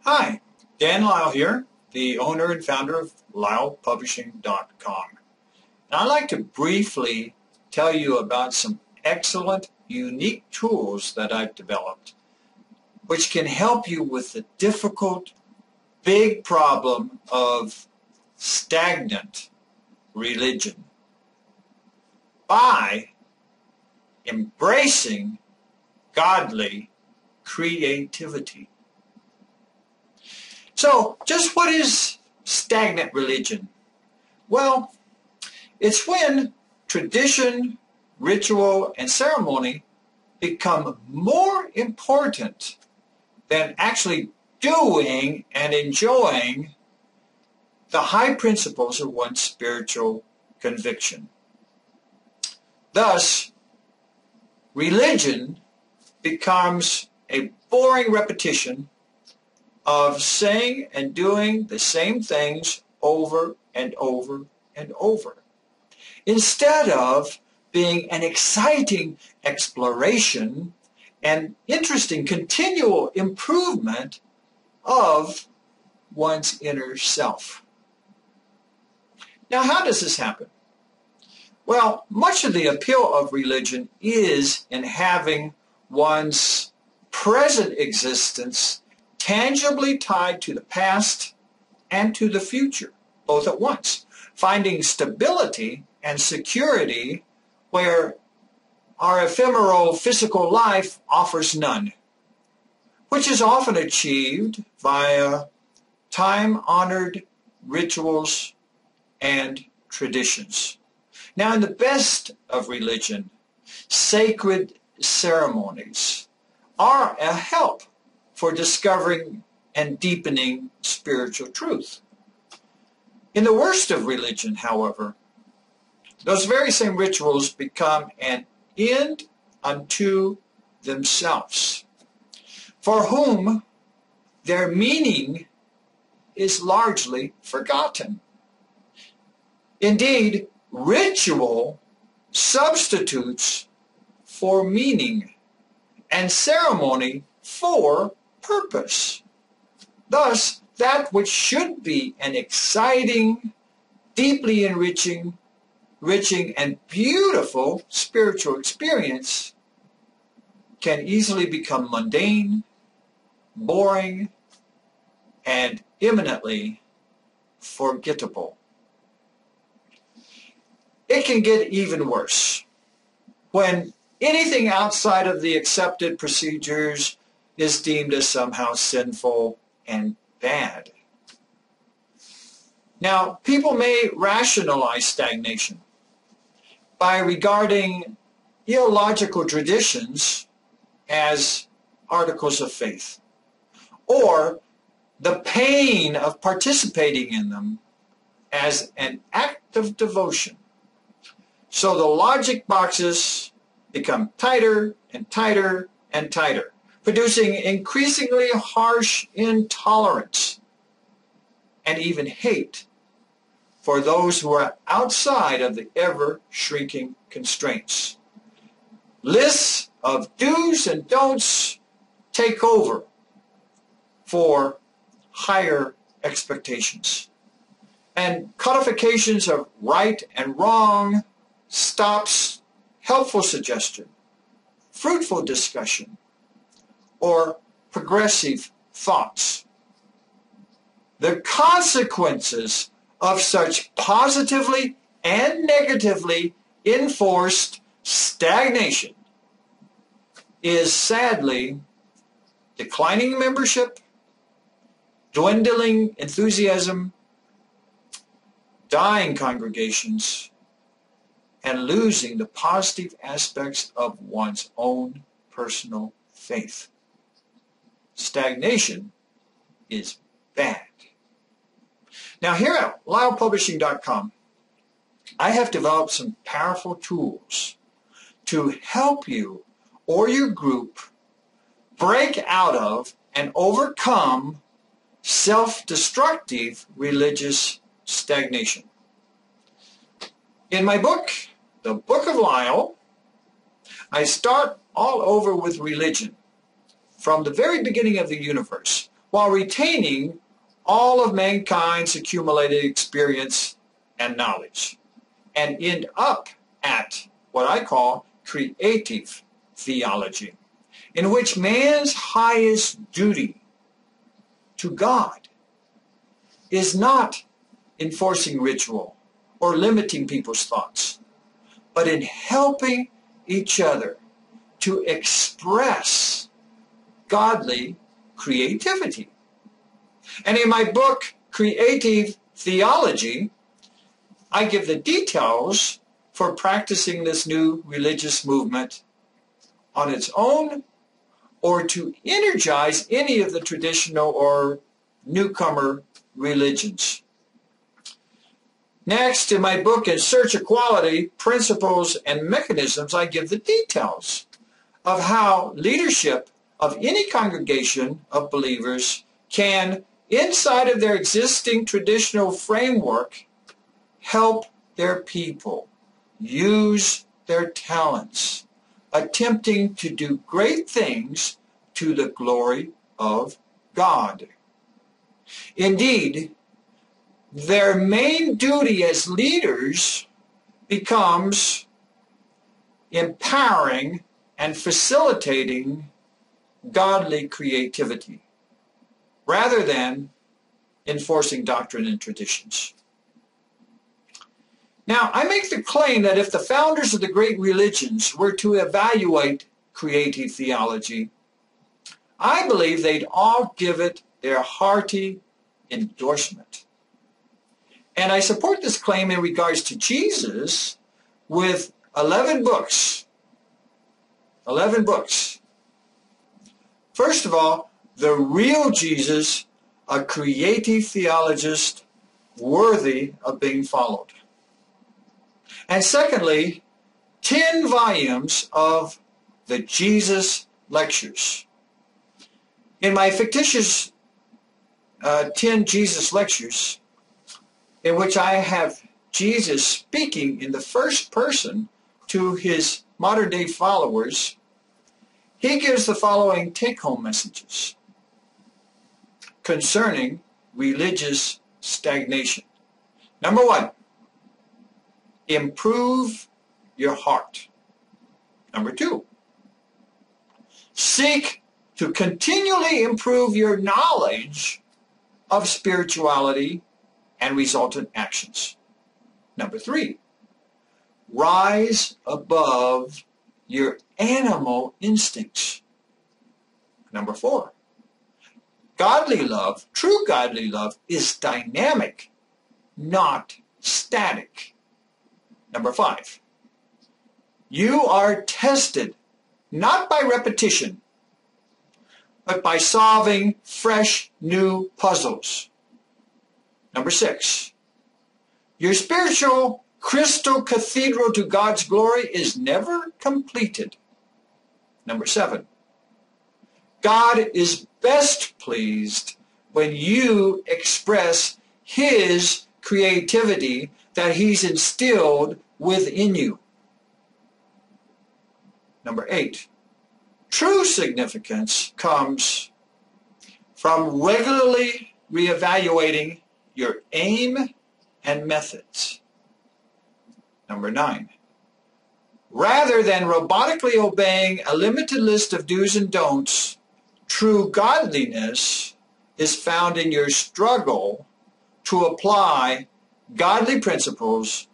Hi, Dan Lyle here, the owner and founder of LylePublishing.com. And I'd like to briefly tell you about some excellent, unique tools that I've developed, which can help you with the difficult, big problem of stagnant religion by embracing godly creativity. So, just what is stagnant religion? Well, it's when tradition, ritual, and ceremony become more important than actually doing and enjoying the high principles of one's spiritual conviction. Thus, religion becomes a boring repetition of saying and doing the same things over and over and over, instead of being an exciting exploration and interesting continual improvement of one's inner self. Now, how does this happen? Well, much of the appeal of religion is in having one's present existence tangibly tied to the past and to the future, both at once, finding stability and security where our ephemeral physical life offers none, which is often achieved via time-honored rituals and traditions. Now, in the best of religion, sacred ceremonies are a help for discovering and deepening spiritual truth. In the worst of religion, however, those very same rituals become an end unto themselves, for whom their meaning is largely forgotten. Indeed, ritual substitutes for meaning and ceremony for purpose. Thus, that which should be an exciting, deeply enriching, and beautiful spiritual experience can easily become mundane, boring, and imminently forgettable. It can get even worse when anything outside of the accepted procedures is deemed as somehow sinful and bad. Now, people may rationalize stagnation by regarding illogical traditions as articles of faith, or the pain of participating in them as an act of devotion. So the logic boxes become tighter and tighter and tighter, producing increasingly harsh intolerance and even hate for those who are outside of the ever-shrinking constraints. Lists of do's and don'ts take over for higher expectations. And codifications of right and wrong stops helpful suggestion, fruitful discussion, or progressive thoughts. The consequences of such positively and negatively enforced stagnation is sadly declining membership, dwindling enthusiasm, dying congregations, and losing the positive aspects of one's own personal faith. Stagnation is bad. Now, here at LylePublishing.com, I have developed some powerful tools to help you or your group break out of and overcome self-destructive religious stagnation. In my book, The Book of Lyle, I start all over with religion, from the very beginning of the universe, while retaining all of mankind's accumulated experience and knowledge, and end up at what I call creative theology, in which man's highest duty to God is not enforcing ritual or limiting people's thoughts, but in helping each other to express godly creativity. And in my book, Creative Theology, I give the details for practicing this new religious movement on its own or to energize any of the traditional or newcomer religions. Next, in my book, In Search of Quality, Principles and Mechanisms, I give the details of how leadership of any congregation of believers can, inside of their existing traditional framework, help their people use their talents, attempting to do great things to the glory of God. Indeed, their main duty as leaders becomes empowering and facilitating godly creativity, rather than enforcing doctrine and traditions. Now, I make the claim that if the founders of the great religions were to evaluate creative theology, I believe they'd all give it their hearty endorsement. And I support this claim in regards to Jesus with 11 books. 11 books. First of all, the real Jesus, a creative theologist worthy of being followed. And secondly, 10 volumes of the Jesus Lectures. In my fictitious 10 Jesus Lectures, in which I have Jesus speaking in the first person to his modern-day followers, he gives the following take-home messages concerning religious stagnation. Number 1, improve your heart. Number 2, seek to continually improve your knowledge of spirituality and resultant actions. Number 3, rise above your animal instincts. Number 4, godly love, true godly love, is dynamic, not static. Number 5, you are tested not by repetition, but by solving fresh new puzzles. Number 6, your spiritual crystal cathedral to God's glory is never completed. Number 7, God is best pleased when you express his creativity that he's instilled within you. Number 8, true significance comes from regularly reevaluating your aim and methods. Number 9, rather than robotically obeying a limited list of do's and don'ts, true godliness is found in your struggle to apply godly principles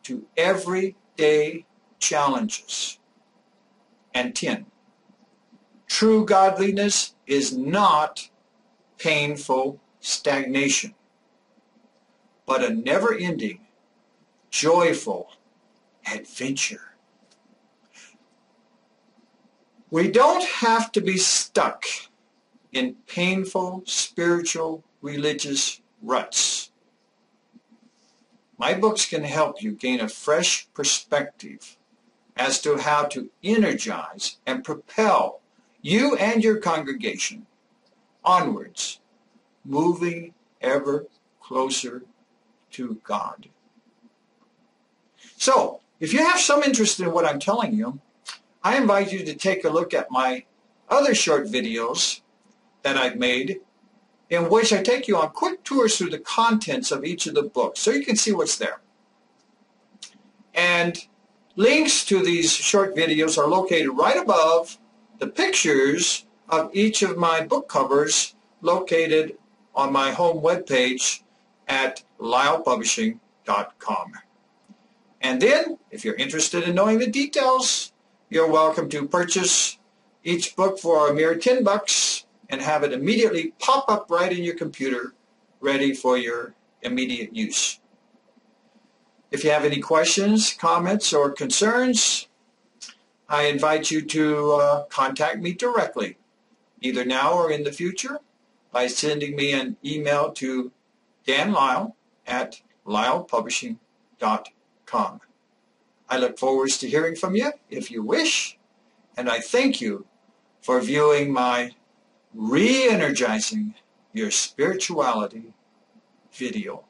to everyday challenges. And 10, true godliness is not painful stagnation, but a never-ending, joyful adventure. We don't have to be stuck in painful spiritual religious ruts. My books can help you gain a fresh perspective as to how to energize and propel you and your congregation onwards, moving ever closer to God. So, if you have some interest in what I'm telling you, I invite you to take a look at my other short videos that I've made in which I take you on quick tours through the contents of each of the books so you can see what's there. And links to these short videos are located right above the pictures of each of my book covers located on my home webpage at lylepublishing.com. And then, if you're interested in knowing the details, you're welcome to purchase each book for a mere $10 and have it immediately pop up right in your computer, ready for your immediate use. If you have any questions, comments, or concerns, I invite you to contact me directly, either now or in the future, by sending me an email to danlyle@lylepublishing.com. I look forward to hearing from you if you wish, and I thank you for viewing my Re-Energizing Your Spirituality video.